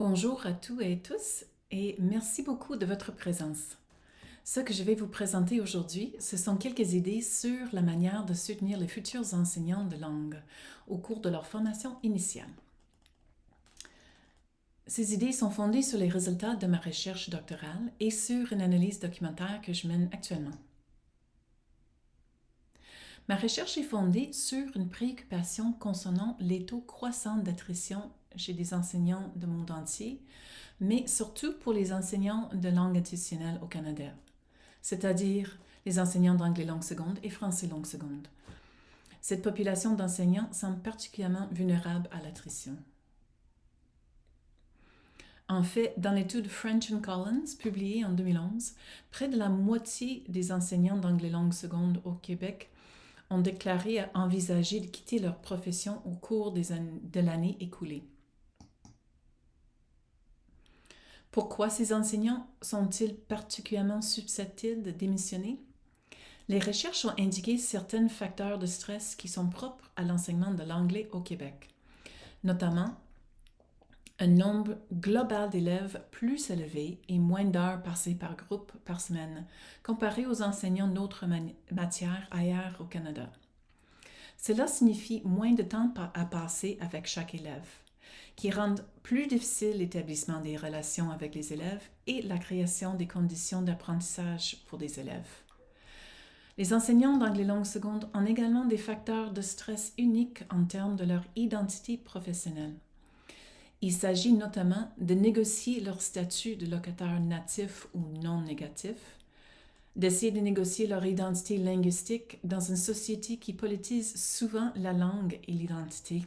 Bonjour à tous et tous et merci beaucoup de votre présence. Ce que je vais vous présenter aujourd'hui, ce sont quelques idées sur la manière de soutenir les futurs enseignants de langue au cours de leur formation initiale. Ces idées sont fondées sur les résultats de ma recherche doctorale et sur une analyse documentaire que je mène actuellement. Ma recherche est fondée sur une préoccupation concernant les taux croissants d'attrition chez des enseignants du monde entier, mais surtout pour les enseignants de langue additionnelle au Canada, c'est-à-dire les enseignants d'anglais langue seconde et français langue seconde. Cette population d'enseignants semble particulièrement vulnérable à l'attrition. En fait, dans l'étude French and Collins, publiée en 2011, près de la moitié des enseignants d'anglais langue seconde au Québec ont déclaré envisager de quitter leur profession au cours de l'année écoulée. Pourquoi ces enseignants sont-ils particulièrement susceptibles de démissionner? Les recherches ont indiqué certains facteurs de stress qui sont propres à l'enseignement de l'anglais au Québec, notamment un nombre global d'élèves plus élevé et moins d'heures passées par groupe par semaine, comparé aux enseignants d'autres matières ailleurs au Canada. Cela signifie moins de temps à passer avec chaque élève, qui rendent plus difficile l'établissement des relations avec les élèves et la création des conditions d'apprentissage pour des élèves. Les enseignants d'anglais langue seconde ont également des facteurs de stress uniques en termes de leur identité professionnelle. Il s'agit notamment de négocier leur statut de locataire natif ou non négatif, d'essayer de négocier leur identité linguistique dans une société qui politise souvent la langue et l'identité,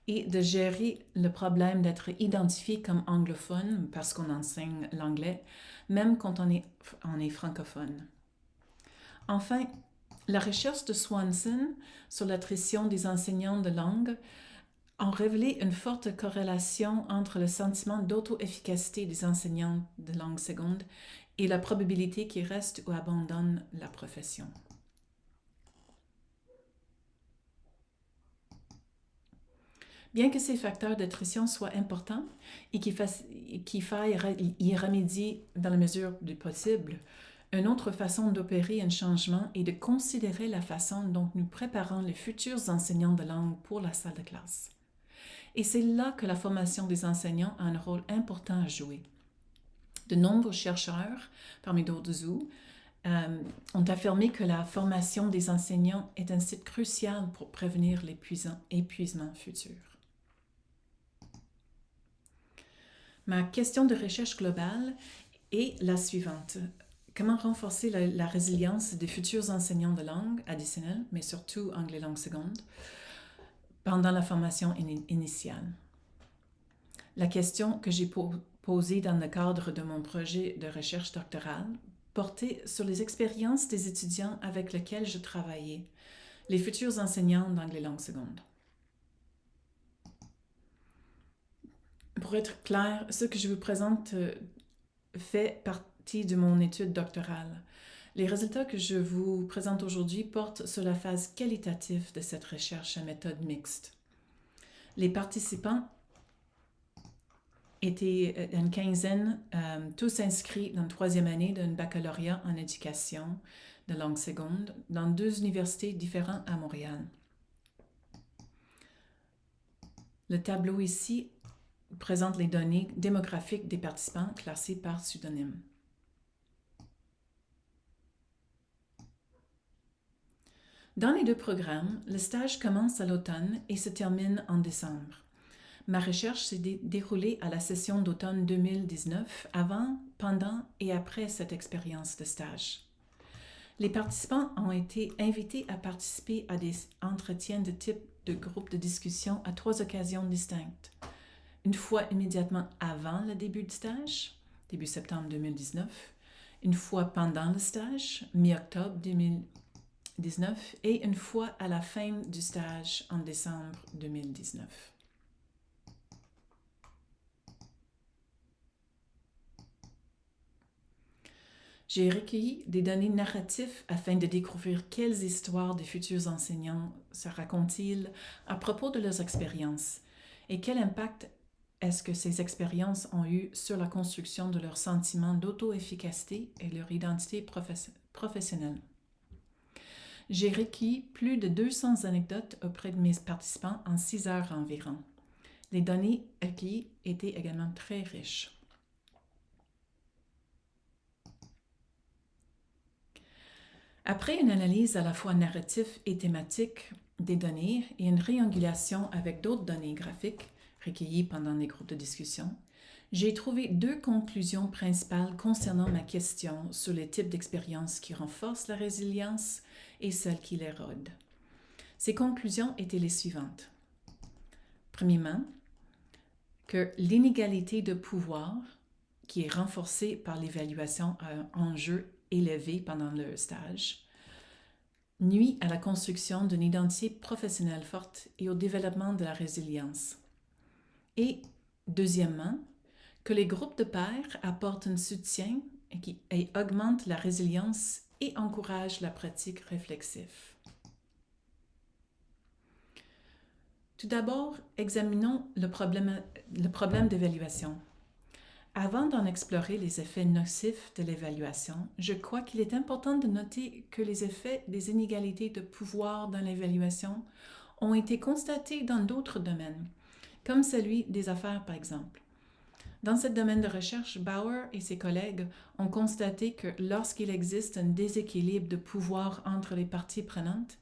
et de gérer le problème d'être identifié comme anglophone parce qu'on enseigne l'anglais, même quand on est francophone. Enfin, la recherche de Swanson sur l'attrition des enseignants de langue a révélé une forte corrélation entre le sentiment d'auto-efficacité des enseignants de langue seconde et la probabilité qu'ils restent ou abandonnent la profession. Bien que ces facteurs d'attrition soient importants et qu'il faille y remédier dans la mesure du possible, une autre façon d'opérer un changement est de considérer la façon dont nous préparons les futurs enseignants de langue pour la salle de classe. Et c'est là que la formation des enseignants a un rôle important à jouer. De nombreux chercheurs, parmi d'autres ont affirmé que la formation des enseignants est un site crucial pour prévenir l'épuisement futur. Ma question de recherche globale est la suivante. Comment renforcer la résilience des futurs enseignants de langue additionnelle, mais surtout anglais langue seconde, pendant la formation initiale? La question que j'ai posée dans le cadre de mon projet de recherche doctorale portait sur les expériences des étudiants avec lesquels je travaillais, les futurs enseignants d'anglais langue seconde. Pour être clair, ce que je vous présente fait partie de mon étude doctorale. Les résultats que je vous présente aujourd'hui portent sur la phase qualitative de cette recherche à méthode mixte. Les participants étaient une quinzaine, tous inscrits dans la troisième année d'un baccalauréat en éducation de langue seconde dans 2 universités différentes à Montréal. Le tableau ici présente les données démographiques des participants classés par pseudonyme. Dans les 2 programmes, le stage commence à l'automne et se termine en décembre. Ma recherche s'est déroulée à la session d'automne 2019, avant, pendant et après cette expérience de stage. Les participants ont été invités à participer à des entretiens de type de groupe de discussion à 3 occasions distinctes. Une fois immédiatement avant le début du stage, début septembre 2019, une fois pendant le stage, mi-octobre 2019, et une fois à la fin du stage en décembre 2019. J'ai recueilli des données narratives afin de découvrir quelles histoires des futurs enseignants se racontent-ils à propos de leurs expériences et quel impact est-ce que ces expériences ont eu sur la construction de leur sentiment d'auto-efficacité et leur identité professionnelle. J'ai recueilli plus de 200 anecdotes auprès de mes participants en 6 heures environ. Les données recueillies étaient également très riches. Après une analyse à la fois narrative et thématique des données et une triangulation avec d'autres données graphiques recueillies pendant les groupes de discussion, j'ai trouvé 2 conclusions principales concernant ma question sur les types d'expériences qui renforcent la résilience et celles qui l'érodent. Ces conclusions étaient les suivantes. Premièrement, que l'inégalité de pouvoir, qui est renforcée par l'évaluation à un enjeu élevé pendant le stage, nuit à la construction d'une identité professionnelle forte et au développement de la résilience. Et deuxièmement, que les groupes de pairs apportent un soutien et augmentent la résilience et encouragent la pratique réflexive. Tout d'abord, examinons le problème d'évaluation. Avant d'en explorer les effets nocifs de l'évaluation, je crois qu'il est important de noter que les effets des inégalités de pouvoir dans l'évaluation ont été constatés dans d'autres domaines, comme celui des affaires par exemple. Dans ce domaine de recherche, Bauer et ses collègues ont constaté que lorsqu'il existe un déséquilibre de pouvoir entre les parties prenantes,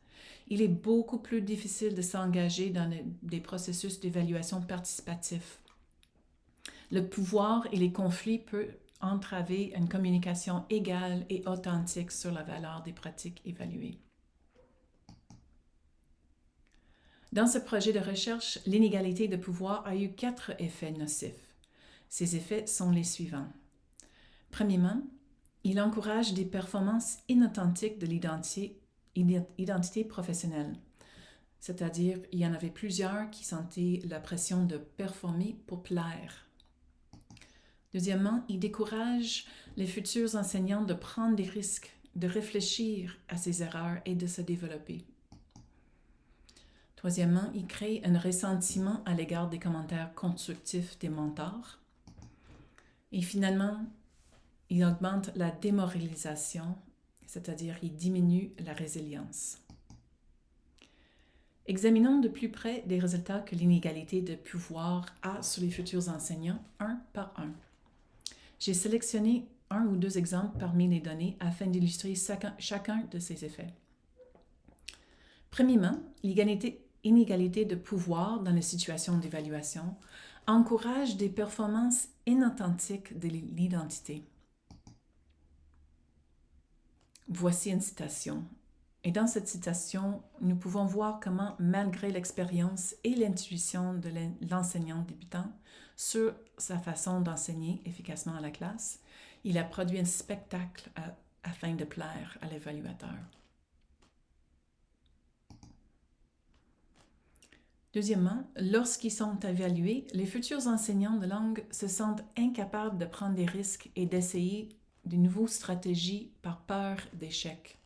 il est beaucoup plus difficile de s'engager dans des processus d'évaluation participatifs. Le pouvoir et les conflits peuvent entraver une communication égale et authentique sur la valeur des pratiques évaluées. Dans ce projet de recherche, l'inégalité de pouvoir a eu 4 effets nocifs. Ces effets sont les suivants. Premièrement, il encourage des performances inauthentiques de l'identité professionnelle. C'est-à-dire, il y en avait plusieurs qui sentaient la pression de performer pour plaire. Deuxièmement, il décourage les futurs enseignants de prendre des risques, de réfléchir à ses erreurs et de se développer. Troisièmement, il crée un ressentiment à l'égard des commentaires constructifs des mentors. Et finalement, il augmente la démoralisation, c'est-à-dire il diminue la résilience. Examinons de plus près des résultats que l'inégalité de pouvoir a sur les futurs enseignants, un par un. J'ai sélectionné 1 ou 2 exemples parmi les données afin d'illustrer chacun de ces effets. Premièrement, l'inégalité de pouvoir dans les situations d'évaluation encourage des performances inauthentiques de l'identité. Voici une citation. Et dans cette citation, nous pouvons voir comment, malgré l'expérience et l'intuition de l'enseignant débutant sur sa façon d'enseigner efficacement à la classe, il a produit un spectacle afin de plaire à l'évaluateur. Deuxièmement, lorsqu'ils sont évalués, les futurs enseignants de langue se sentent incapables de prendre des risques et d'essayer de nouvelles stratégies par peur d'échec.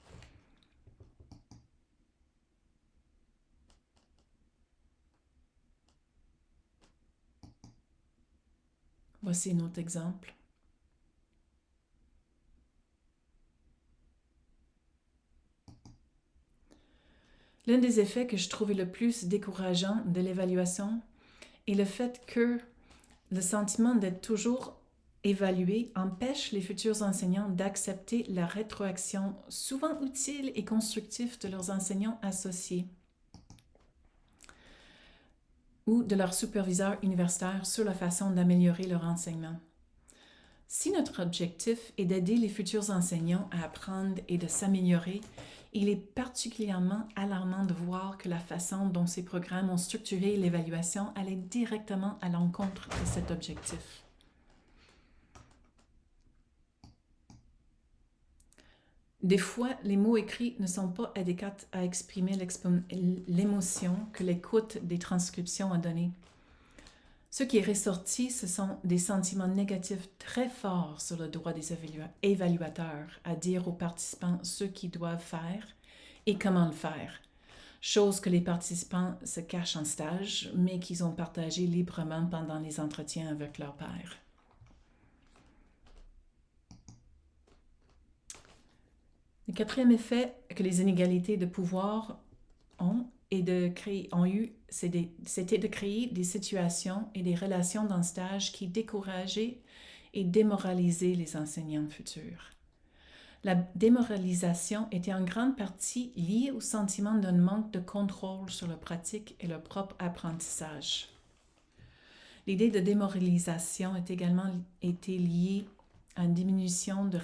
Voici un autre exemple. L'un des effets que je trouvais le plus décourageant de l'évaluation est le fait que le sentiment d'être toujours évalué empêche les futurs enseignants d'accepter la rétroaction souvent utile et constructive de leurs enseignants associés ou de leurs superviseurs universitaires sur la façon d'améliorer leur enseignement. Si notre objectif est d'aider les futurs enseignants à apprendre et de s'améliorer, il est particulièrement alarmant de voir que la façon dont ces programmes ont structuré l'évaluation allait directement à l'encontre de cet objectif. Des fois, les mots écrits ne sont pas adéquats à exprimer l'émotion que l'écoute des transcriptions a donnée. Ce qui est ressorti, ce sont des sentiments négatifs très forts sur le droit des évaluateurs à dire aux participants ce qu'ils doivent faire et comment le faire. chose que les participants se cachent en stage, mais qu'ils ont partagé librement pendant les entretiens avec leur pairs. Le quatrième effet que les inégalités de pouvoir ont c'était de créer des situations et des relations dans le stage qui décourageaient et démoralisaient les enseignants futurs. La démoralisation était en grande partie liée au sentiment d'un manque de contrôle sur leur pratique et leur propre apprentissage. L'idée de démoralisation a également été liée à une diminution de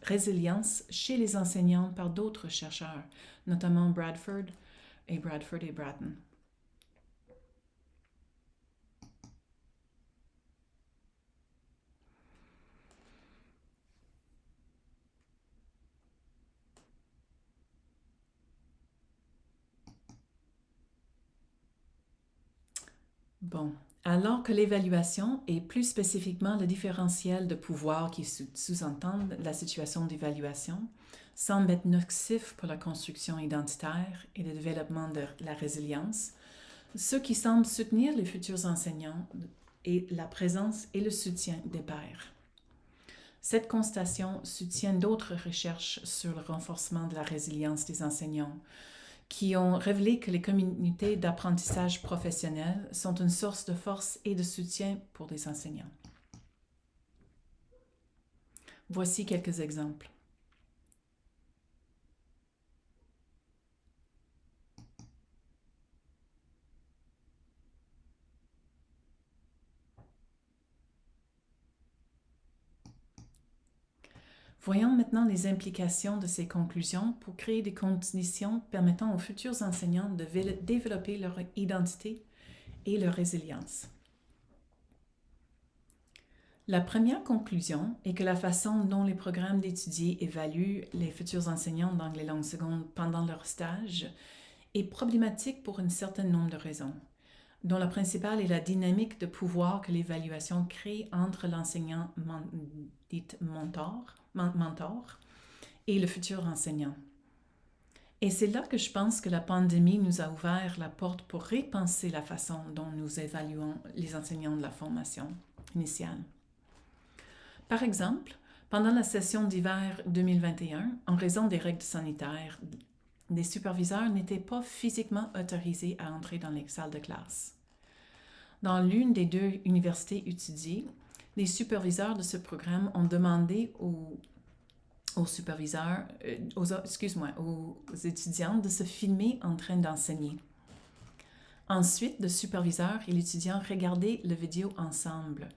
résilience chez les enseignants par d'autres chercheurs, notamment Bradford et Bratton. Bon, alors que l'évaluation, et plus spécifiquement le différentiel de pouvoir qui sous-entendent la situation d'évaluation, semble être nocif pour la construction identitaire et le développement de la résilience, ce qui semble soutenir les futurs enseignants est la présence et le soutien des pairs. Cette constatation soutient d'autres recherches sur le renforcement de la résilience des enseignants, qui ont révélé que les communautés d'apprentissage professionnel sont une source de force et de soutien pour les enseignants. Voici quelques exemples. Voyons maintenant les implications de ces conclusions pour créer des conditions permettant aux futurs enseignants de développer leur identité et leur résilience. La première conclusion est que la façon dont les programmes d'étudier évaluent les futurs enseignants d'anglais langue seconde pendant leur stage est problématique pour un certain nombre de raisons, dont la principale est la dynamique de pouvoir que l'évaluation crée entre l'enseignant mentor et le futur enseignant. Et c'est là que je pense que la pandémie nous a ouvert la porte pour repenser la façon dont nous évaluons les enseignants de la formation initiale. Par exemple, pendant la session d'hiver 2021, en raison des règles sanitaires, les superviseurs n'étaient pas physiquement autorisés à entrer dans les salles de classe. Dans l'une des deux universités étudiées, les superviseurs de ce programme ont demandé aux étudiants de se filmer en train d'enseigner. Ensuite, le superviseur et l'étudiant regardaient la vidéo ensemble.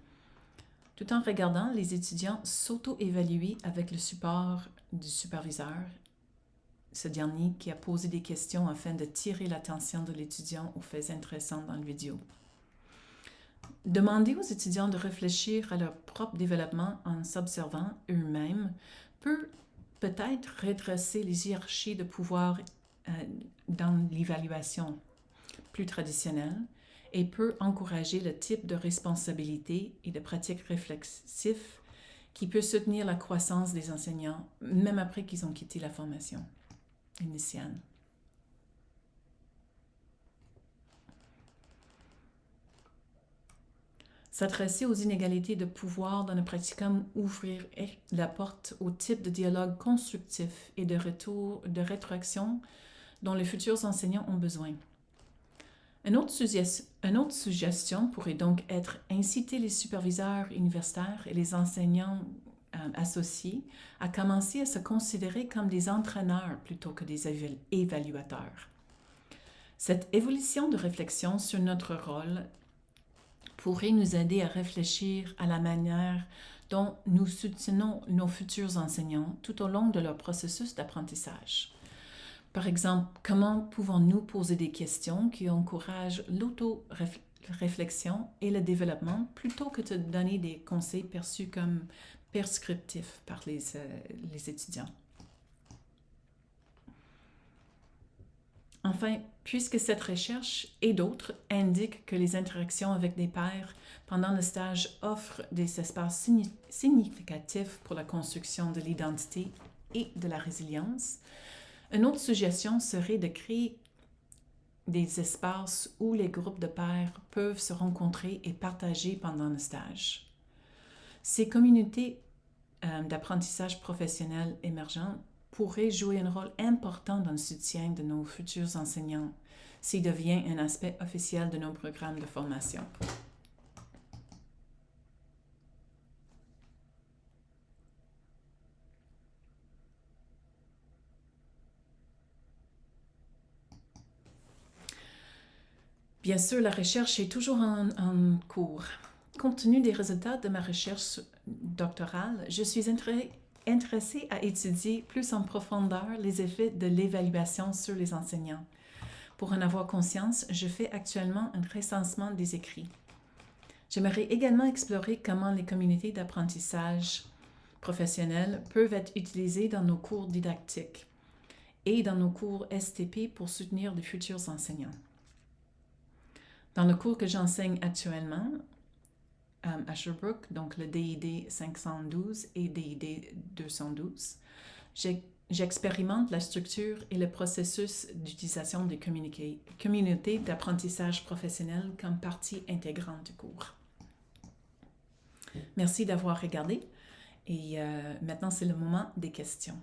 Tout en regardant, les étudiants s'auto-évaluaient avec le support du superviseur, ce dernier qui a posé des questions afin de tirer l'attention de l'étudiant aux faits intéressants dans la vidéo. Demander aux étudiants de réfléchir à leur propre développement en s'observant eux-mêmes peut peut-être redresser les hiérarchies de pouvoir dans l'évaluation plus traditionnelle et peut encourager le type de responsabilité et de pratiques réflexives qui peut soutenir la croissance des enseignants même après qu'ils ont quitté la formation initiale. S'adresser aux inégalités de pouvoir dans le pratiquum ouvrir la porte au type de dialogue constructif et de rétroaction dont les futurs enseignants ont besoin. Une autre suggestion pourrait donc être inciter les superviseurs universitaires et les enseignants associés à commencer à se considérer comme des entraîneurs plutôt que des évaluateurs. Cette évolution de réflexion sur notre rôle pourrait nous aider à réfléchir à la manière dont nous soutenons nos futurs enseignants tout au long de leur processus d'apprentissage. Par exemple, comment pouvons-nous poser des questions qui encouragent l'auto-réflexion et le développement plutôt que de donner des conseils perçus comme prescriptifs par les étudiants? Enfin, puisque cette recherche et d'autres indiquent que les interactions avec des pairs pendant le stage offrent des espaces significatifs pour la construction de l'identité et de la résilience, une autre suggestion serait de créer des espaces où les groupes de pairs peuvent se rencontrer et partager pendant le stage. Ces communautés d'apprentissage professionnel émergentes pourraient jouer un rôle important dans le soutien de nos futurs enseignants s'il devient un aspect officiel de nos programmes de formation. Bien sûr, la recherche est toujours en cours. Compte tenu des résultats de ma recherche doctorale, je suis intéressée à étudier plus en profondeur les effets de l'évaluation sur les enseignants. Pour en avoir conscience, je fais actuellement un recensement des écrits. J'aimerais également explorer comment les communautés d'apprentissage professionnel peuvent être utilisées dans nos cours didactiques et dans nos cours STP pour soutenir de futurs enseignants. Dans le cours que j'enseigne actuellement à Sherbrooke, donc le DID 512 et DID 212, j'expérimente la structure et le processus d'utilisation des communautés d'apprentissage professionnel comme partie intégrante du cours. Merci d'avoir regardé et maintenant c'est le moment des questions.